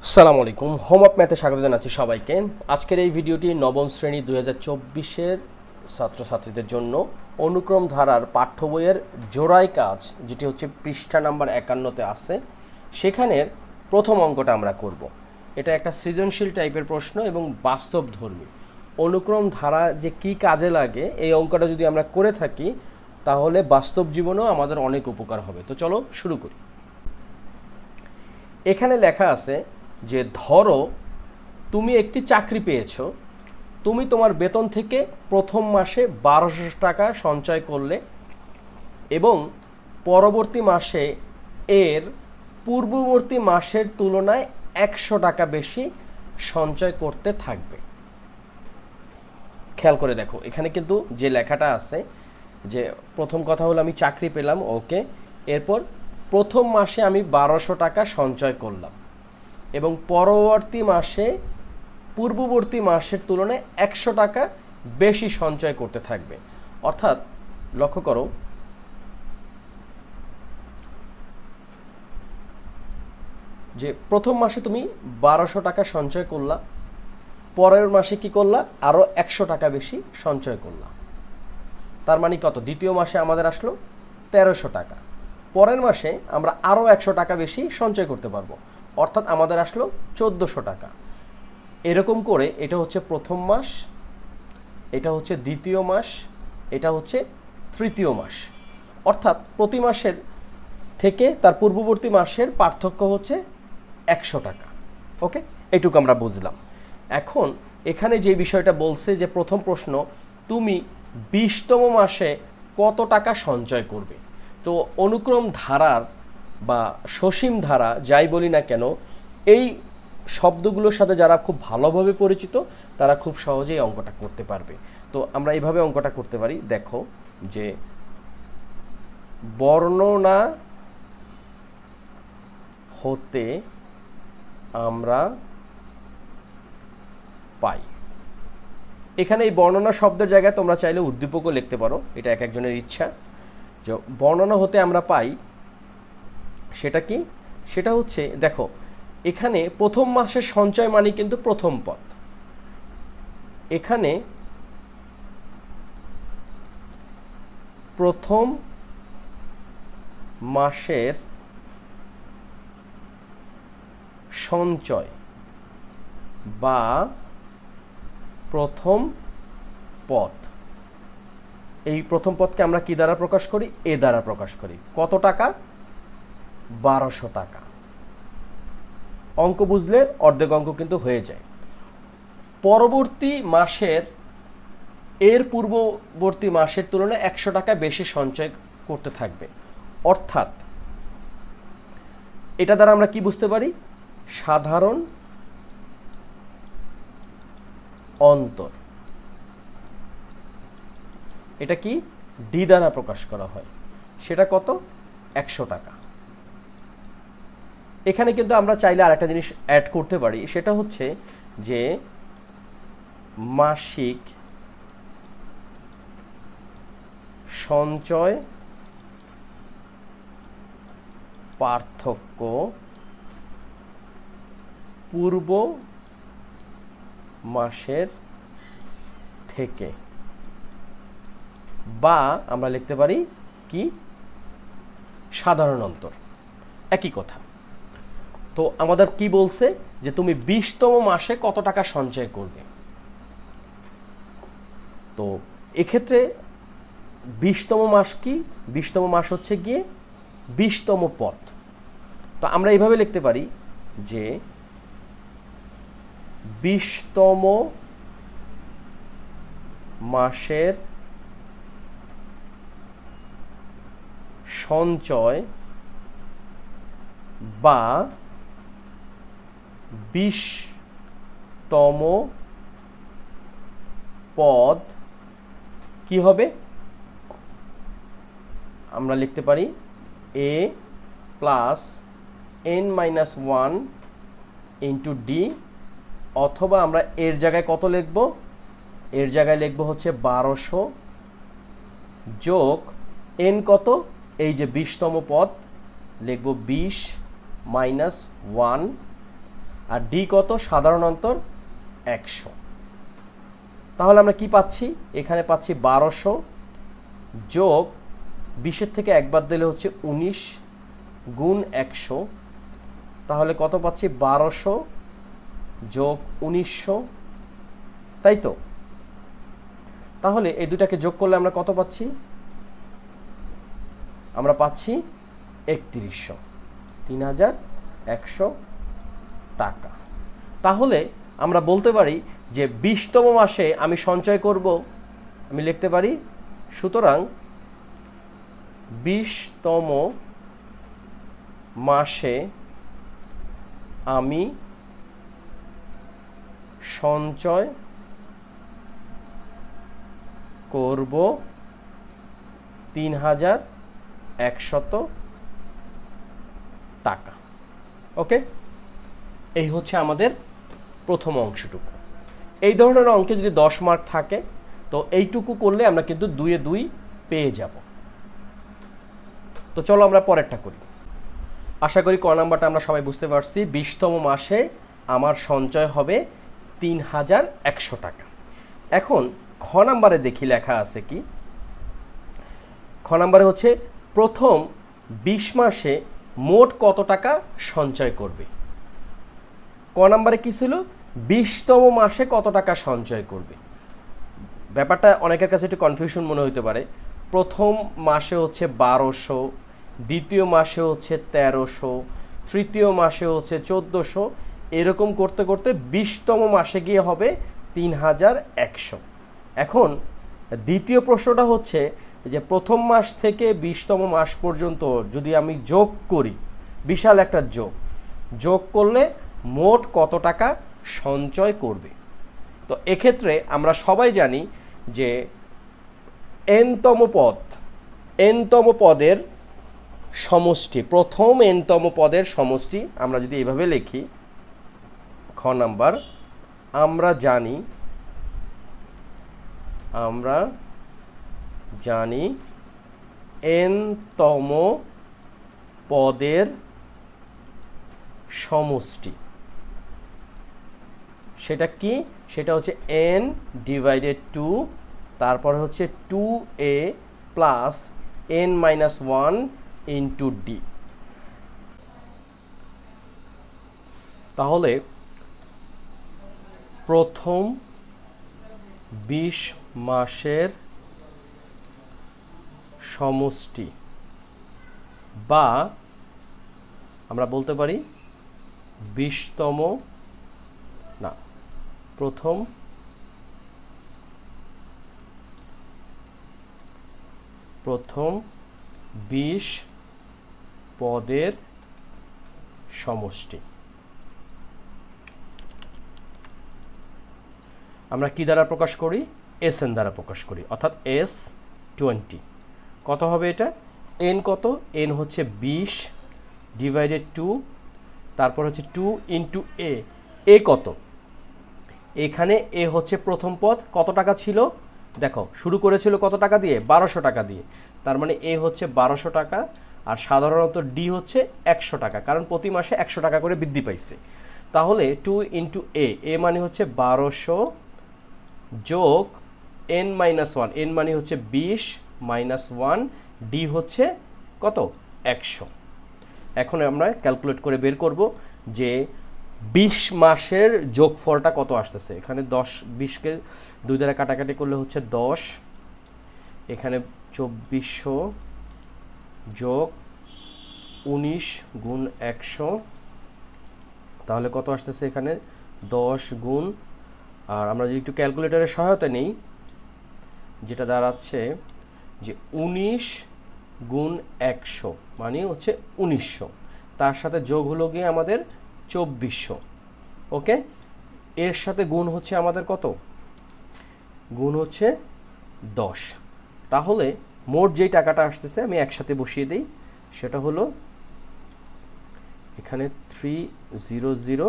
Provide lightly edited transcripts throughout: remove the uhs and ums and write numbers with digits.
আসসালামু আলাইকুম, home of ম্যাথে স্বাগত জানাচ্ছি সবাইকে। আজকের এই ভিডিওটি নবম শ্রেণী 2024-এর ছাত্রছাত্রীদের জন্য অনুক্রম ধারার পাঠ্য বইয়ের জোড়াই কাজ, যেটি হচ্ছে পৃষ্ঠা নাম্বার 51-তে আছে, সেখানের প্রথম অঙ্কটা আমরা করব। এটা একটা সৃজনশীল টাইপের প্রশ্ন এবং বাস্তবধর্মী। অনুক্রম ধারা যে কি কাজে লাগে এই অঙ্কটা যদি আমরা করে থাকি তাহলে বাস্তব জীবনেও আমাদের অনেক উপকার হবে। তো চলো শুরু করি। এখানে লেখা আছে যে ধরো তুমি একটি চাকরি পেয়েছো, তুমি তোমার বেতন থেকে প্রথম মাসে 1200 টাকা সঞ্চয় করলে এবং পরবর্তী মাসে এর পূর্ববর্তী মাসের তুলনায় 100 টাকা বেশি সঞ্চয় করতে থাকবে। খেয়াল করে দেখো, এখানে কিন্তু যে লেখাটা আছে যে প্রথম কথা হলো আমি চাকরি পেলাম, ওকে, এরপর প্রথম মাসে আমি 1200 টাকা সঞ্চয় করলাম এবং পরবর্তী মাসে পূর্ববর্তী মাসের তুলনায় 100 টাকা বেশি সঞ্চয় করতে থাকবে। অর্থাৎ লক্ষ্য করো, যে প্রথম মাসে তুমি 1200 টাকা সঞ্চয় করলা, পরের মাসে কি করলা, আরও 100 টাকা বেশি সঞ্চয় করলা। তার মানে কত? দ্বিতীয় মাসে আমাদের আসলো 1300 টাকা, পরের মাসে আমরা আরও 100 টাকা বেশি সঞ্চয় করতে পারবো, অর্থাৎ আমাদের আসলো 1400 টাকা। এরকম করে এটা হচ্ছে প্রথম মাস, এটা হচ্ছে দ্বিতীয় মাস, এটা হচ্ছে তৃতীয় মাস, অর্থাৎ প্রতি মাসের থেকে তার পূর্ববর্তী মাসের পার্থক্য হচ্ছে 100 টাকা। ওকে, এটুকু আমরা বুঝলাম। এখন এখানে যে বিষয়টা বলছে যে প্রথম প্রশ্ন, তুমি 20তম মাসে কত টাকা সঞ্চয় করবে। তো অনুক্রম ধারার বা সসীম ধারা যাই বলি না কেন, এই শব্দগুলোর সাথে যারা খুব ভালোভাবে পরিচিত তারা খুব সহজেই অঙ্কটা করতে পারবে। তো আমরা এইভাবে অঙ্কটা করতে পারি। দেখো যে বর্ণনা হতে আমরা পাই। এখানে এই বর্ণনা শব্দের জায়গায় তোমরা চাইলে উদ্দীপকও লিখতে পারো, এটা এক একজনের ইচ্ছা। যে বর্ণনা হতে আমরা পাই সেটা কি? সেটা হচ্ছে, দেখো এখানে প্রথম মাসের সঞ্চয় মানে কিন্তু প্রথম পদ। এখানে প্রথম মাসের সঞ্চয় বা প্রথম পদ, এই প্রথম পদকে আমরা কি দ্বারা প্রকাশ করি? এ দ্বারা প্রকাশ করি। কত টাকা? 1200 টাকা। অঙ্ক বুঝলে অর্ধেক অঙ্ক কিন্তু হয়ে যায়। পরবর্তী মাসের এর পূর্ববর্তী মাসের তুলনায় 100 টাকা বেশি সঞ্চয় করতে থাকবে, অর্থাৎ এটা দ্বারা আমরা কি বুঝতে পারি? সাধারণ অন্তর। এটা কি ডি দ্বারা প্রকাশ করা হয়, সেটা কত? 100 টাকা। এখানে কিন্তু আমরা চাইলে আরেকটা জিনিস অ্যাড করতে পারি, সেটা হচ্ছে যে মাসিক সঞ্চয় পার্থক্য পূর্ব মাসের থেকে, বা আমরা লিখতে পারি কি সাধারণ অন্তর, একই কথা। তো আমাদের কি বলছে যে তুমি 20তম মাসে কত টাকা সঞ্চয় করবে। তো এক্ষেত্রে 20তম মাস কি? 20তম মাস হচ্ছে গিয়ে 20তম পদ। তো আমরা এইভাবে লিখতে পারি যে 20তম মাসের সঞ্চয় বা 20তম পদ কি হবে? আমরা লিখতে পারি a plus n-1 into D, অথবা আমরা এর জায়গায় কত লিখব? এর জায়গায় লিখব হচ্ছে 1200 যোগ n কত? এই যে 20তম পদ লিখব 20 - 1 আর ডি কত? সাধারণ অন্তর 100। তাহলে আমরা কি পাচ্ছি? এখানে পাচ্ছি 1200 যোগ 20-এর থেকে একবার দিলে হচ্ছে 19 গুণ 100। তাহলে কত পাচ্ছি? 1200 যোগ 1900, তাই তো? তাহলে এই দুটাকে যোগ করলে আমরা কত পাচ্ছি? আমরা পাচ্ছি 3100, 3100 টাকা। তাহলে আমরা বলতে পারি যে 20তম মাসে আমি সঞ্চয় করব, আমি লিখতে পারি সুতরাং 20তম মাসে আমি সঞ্চয় করব 3100 টাকা। ওকে, এই হচ্ছে আমাদের প্রথম অংশটুকু। এই ধরনের অঙ্কে যদি 10 মার্ক থাকে তো এইটুকু করলে আমরা কিন্তু 2-এ 2 পেয়ে যাব। তো চলো আমরা পরেরটা করি। আশা করি ক নাম্বারটা আমরা সবাই বুঝতে পারছি। 20তম মাসে আমার সঞ্চয় হবে 3100 টাকা। এখন খ নাম্বারে দেখি লেখা আছে কি। খ নাম্বারে হচ্ছে প্রথম 20 মাসে মোট কত টাকা সঞ্চয় করবে। ক নাম্বারে কি ছিল? 20তম মাসে কত টাকা সঞ্চয় করবে। ব্যাপারটা অনেকের কাছে একটু কনফিউশন মনে হতে পারে। প্রথম মাসে হচ্ছে 1200, দ্বিতীয় মাসে হচ্ছে 1300, তৃতীয় মাসে হচ্ছে 1400, এরকম করতে করতে 20তম মাসে গিয়ে হবে 3100। এখন দ্বিতীয় প্রশ্নটা হচ্ছে যে প্রথম মাস থেকে 20তম মাস পর্যন্ত যদি আমি যোগ করি, বিশাল একটা যোগ করলে মোট কত টাকা সঞ্চয় করবে। তো এক্ষেত্রে আমরা সবাই জানি যে এনতম পদের সমষ্টি, প্রথম এনতম পদের সমষ্টি আমরা যদি এভাবে লিখি, খ নাম্বার, আমরা জানি এনতম পদের সমষ্টি। সেটা কি? সেটা হচ্ছে n ডিভাইডেড 2, তারপরে হচ্ছে 2a plus n-1 into d। তাহলে প্রথম 20 মাসের সমষ্টি, বা আমরা বলতে পারি 20তম না, প্রথম 20 পদের সমষ্টি আমরা কি দ্বারা প্রকাশ করি? SN দ্বারা প্রকাশ করি, অর্থাৎ S20। কত হবে এটা? n কত? n হচ্ছে 20 ডিভাইডেড 2, তারপর হচ্ছে 2 ইন্টু a কত? এখানে a হচ্ছে প্রথম পদ। কত টাকা ছিল? দেখো শুরু করেছিল কত টাকা দিয়ে? 1200 টাকা দিয়ে। তার মানে a হচ্ছে 1200 টাকা, আর সাধারণত d হচ্ছে 100 টাকা, কারণ প্রতি মাসে 100 টাকা করে বৃদ্ধি পাইছে। তাহলে 2 ইন্টু a মানে হচ্ছে 1200 যোগ n-1, n মানে হচ্ছে 20 মাইনাস 1, d হচ্ছে কত? 100। এখন আমরা ক্যালকুলেট করে বের করব যে 20 মাসের যোগফলটা কত আসতেছে। এখানে 20কে 2 দ্বারা কাটাকাটি করলে হচ্ছে 10, এখানে 2400 যোগ 19 গুণ 100, তাহলে কত আসতেছে এখানে? 10 গুণ, আর আমরা যদি একটু ক্যালকুলেটরের সহায়তা নেই, যেটা দাঁড়াচ্ছে যে 19 গুণ 100 মানে হচ্ছে 1900, তার সাথে যোগ হলো গিয়ে আমাদের 2400। ওকে, এর সাথে গুণ হচ্ছে আমাদের কত? গুণ হচ্ছে 10। তাহলে মোট যেই টাকাটা আসতেছে আমি একসাথে বসিয়ে দিই, সেটা হলো এখানে 300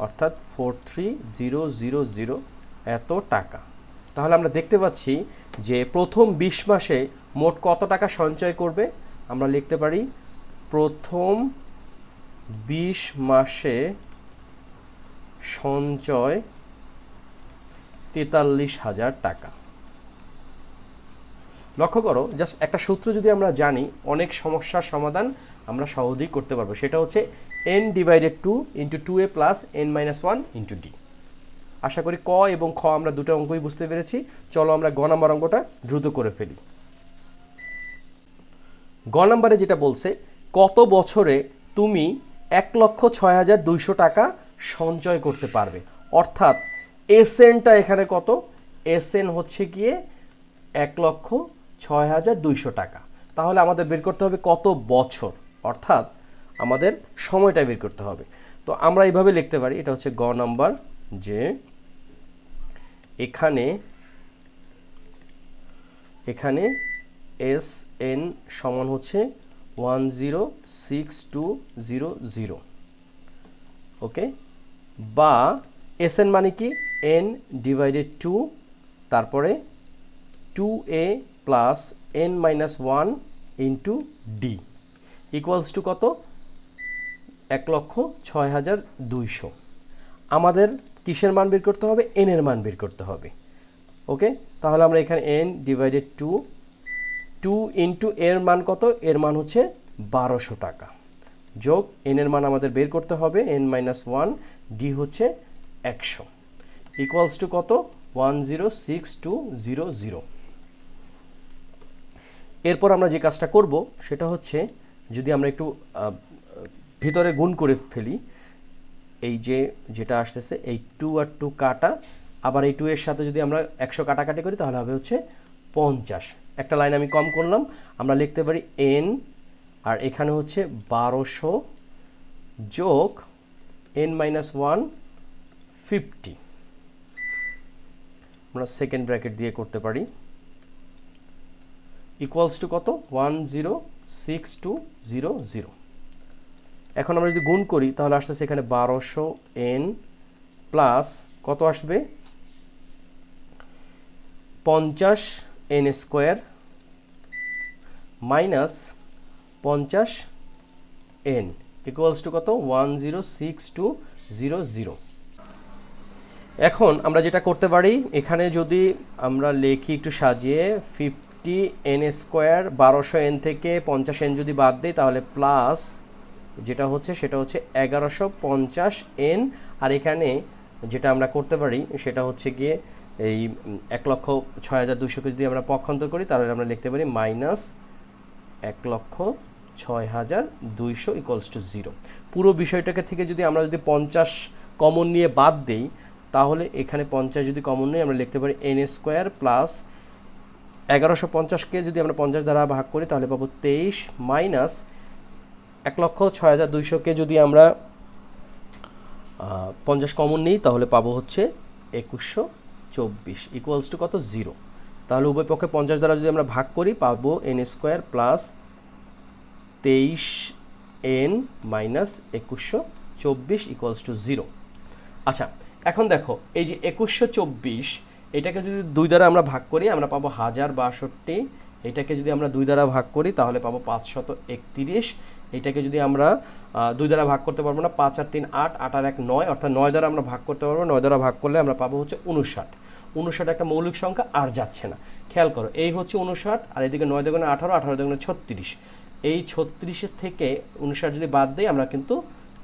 অর্থাৎ 43000 এত টাকা। তাহলে আমরা দেখতে পাচ্ছি যে প্রথম 20 মাসে মোট কত টাকা সঞ্চয় করবে। আমরা লিখতে পারি প্রথম 20 মাসে সঞ্চয় 43,000 টাকা। লক্ষ্য করো, জাস্ট একটা সূত্র যদি আমরা জানি অনেক সমস্যার সমাধান আমরা সহজেই করতে পারবো। সেটা হচ্ছে n divided 2 into 2a plus n minus 1 into d। আশা করি ক এবং খ আমরা দুটো অঙ্কই বুঝতে পেরেছি। চলো আমরা গ নাম্বার অঙ্কটা দ্রুত করে ফেলি। গ নাম্বারে যেটা বলছে, কত বছরে তুমি 1,06,200 টাকা সঞ্চয় করতে পারবে। অর্থাৎ এসএনটা এখানে কত, এসএন হচ্ছে গিয়ে 1,06,200 টাকা। তাহলে আমাদের বের করতে হবে কত বছর, অর্থাৎ আমাদের সময়টা বের করতে হবে। তো আমরা এইভাবে লিখতে পারি, এটা হচ্ছে গ নাম্বার, যে এখানে এস এন সমান হচ্ছে 106200, ওকে, বা এস এন মানে কি n ডিভাইডেড 2 তারপরে 2a plus n minus 1 into D equals to কত, 1,06,200। আমাদের কিসের মান বের করতে হবে, n এর মান বের করতে হবে, ওকে। তাহলে আমরা এখানে n ডিভাইডেড 2 ইন্টু এর মান কত, এর মান হচ্ছে 1200 টাকা, যোগ n এর মান আমাদের বের করতে হবে n মাইনাস 1, ডি হচ্ছে 100, ইকুয়ালস টু কত, 106200। এরপর আমরা যে কাজটা করব সেটা হচ্ছে, যদি আমরা একটু ভিতরে গুণ করে ফেলি, এই যেটা আসতেছে এই 2 আর 2 কাটা, আবার এই 2 এর সাথে যদি আমরা 100 কাটাকাটি করি তাহলে হবে হচ্ছে 50। একটা লাইন আমি কম করলাম, আমরা লিখতে পারি n, আর এখানে হচ্ছে 1200 যোগ n মাইনাস 1 50, আমরা সেকেন্ড ব্র্যাকেট দিয়ে করতে পারি, ইকুয়ালস টু কত, 106200। এখন আমরা যদি গুণ করি তাহলে আসতেছে এখানে 1200n প্লাস কত আসবে, 50n square minus 50n equals to কত, 106200। এখন আমরা যেটা করতে পারি, এখানে যদি আমরা লিখি একটু সাজিয়ে, 50n স্কোয়ার 1200n থেকে 50n যদি বাদ দিই তাহলে প্লাস যেটা হচ্ছে সেটা হচ্ছে 1150n, আর এখানে যেটা আমরা করতে পারি সেটা হচ্ছে গিয়ে এই 1,06,200কে যদি আমরা পক্ষান্তর করি তাহলে আমরা লিখতে পারি মাইনাস 1,06,200 ইকুয়ালস টু 0। পুরো বিষয়টাকে থেকে যদি আমরা যদি 50 কমন নিয়ে বাদ দেই তাহলে এখানে 50 যদি কমন নিয়ে আমরা লিখতে পারি n স্কোয়ার প্লাস 1150কে যদি আমরা 50 দ্বারা ভাগ করি তাহলে পাবো 23 মাইনাস 1,06,200কে যদি আমরা 50 কমন নিই তাহলে পাবো হচ্ছে 2124 ইকুয়ালস টু কত, 0। তাহলে উভয় পক্ষে 50 দ্বারা যদি আমরা ভাগ করি পাবো n square plus 23n minus 2124 equals to 0। আচ্ছা, এখন দেখো এই যে 2124, এটাকে যদি 2 দ্বারা আমরা ভাগ করি আমরা পাবো 1062, এটাকে যদি আমরা 2 দ্বারা ভাগ করি তাহলে পাবো 531, এটাকে যদি আমরা 2 দ্বারা ভাগ করতে পারবো না, 5 আর 3 8, 8 আর 1 9, অর্থাৎ 9 দ্বারা আমরা ভাগ করতে পারবো, 9 দ্বারা ভাগ করলে আমরা পাবো হচ্ছে 59। 59 একটা মৌলিক সংখ্যা আর যাচ্ছে না, খেয়াল করো, এই হচ্ছে 59 আর এদিকে 9 দুগুণে 18, 18 দুগুণে 36, এই 36-এর থেকে 59 যদি বাদ দেই আমরা কিন্তু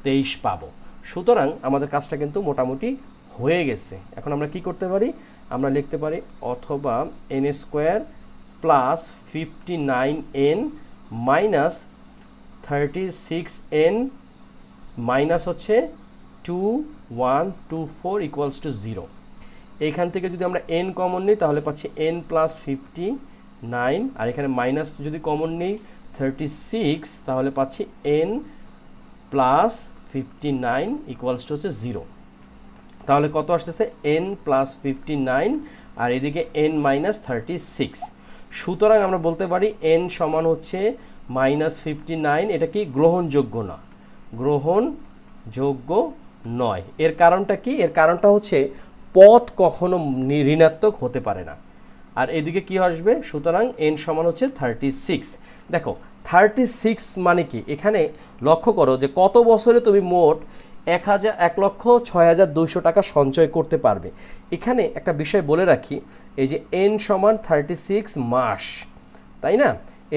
23 পাবো। সুতরাং আমাদের কাজটা কিন্তু মোটামুটি হয়ে গেছে। এখন আমরা কি করতে পারি, আমরা লিখতে পারি অথবা n square plus 59n minus 36n minus হচ্ছে 2124 ইকুয়ালস টু 0। এইখান থেকে যদি আমরা n কমন নিই তাহলে পাচ্ছি n প্লাস 59, আর এখানে মাইনাস যদি কমন নিই 36 তাহলে পাচ্ছি n প্লাস 59 ইকুয়ালস টু হচ্ছে 0। তাহলে কত আসতেছে, n প্লাস 59 আর এদিকে n মাইনাস 36। সুতরাং আমরা বলতে পারি n সমান হচ্ছে মাইনাস 59, এটা কি গ্রহণযোগ্য না, গ্রহণযোগ্য নয়। এর কারণটা কি, এর কারণটা হচ্ছে পদ কখনো ঋণাত্মক হতে পারে না। আর এদিকে কি আসবে, সুতরাং n সমান হচ্ছে 36। দেখো 36 মানে কি, এখানে লক্ষ্য করো যে কত বছরে তুমি মোট 1,06,200 টাকা সঞ্চয় করতে পারবে। এখানে একটা বিষয় বলে রাখি, এই যে n সমান 36 মাস, তাই না?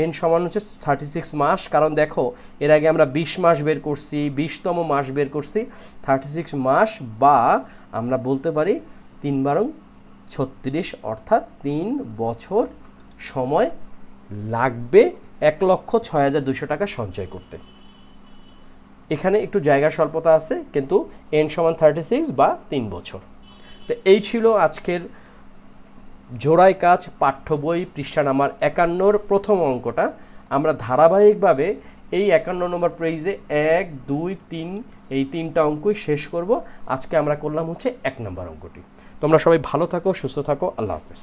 n সমান হচ্ছে 36 মাস, কারণ দেখো এর আগে আমরা 20 মাস বের করছি, 20তম মাস বের করছি। 36 মাস বা আমরা বলতে পারি 3 বারং 36, অর্থাৎ 3 বছর সময় লাগবে 1,06,200 টাকা সঞ্চয় করতে। এখানে একটু জায়গার স্বল্পতা আছে, কিন্তু n সমান 36 বা 3 বছর। তো এই ছিল আজকের জোড়াই কাজ পাঠ্য বই পৃষ্ঠা নাম্বার 51-র প্রথম অঙ্কটা। আমরা ধারাবাহিকভাবে এই 51 নম্বর পেজে 1, 2, 3 এই 3টা অঙ্কই শেষ করব। আজকে আমরা করলাম হচ্ছে 1 নম্বর অঙ্কটি। তোমরা সবাই ভালো থাকো, সুস্থ থাকো, আল্লাহ হাফেজ।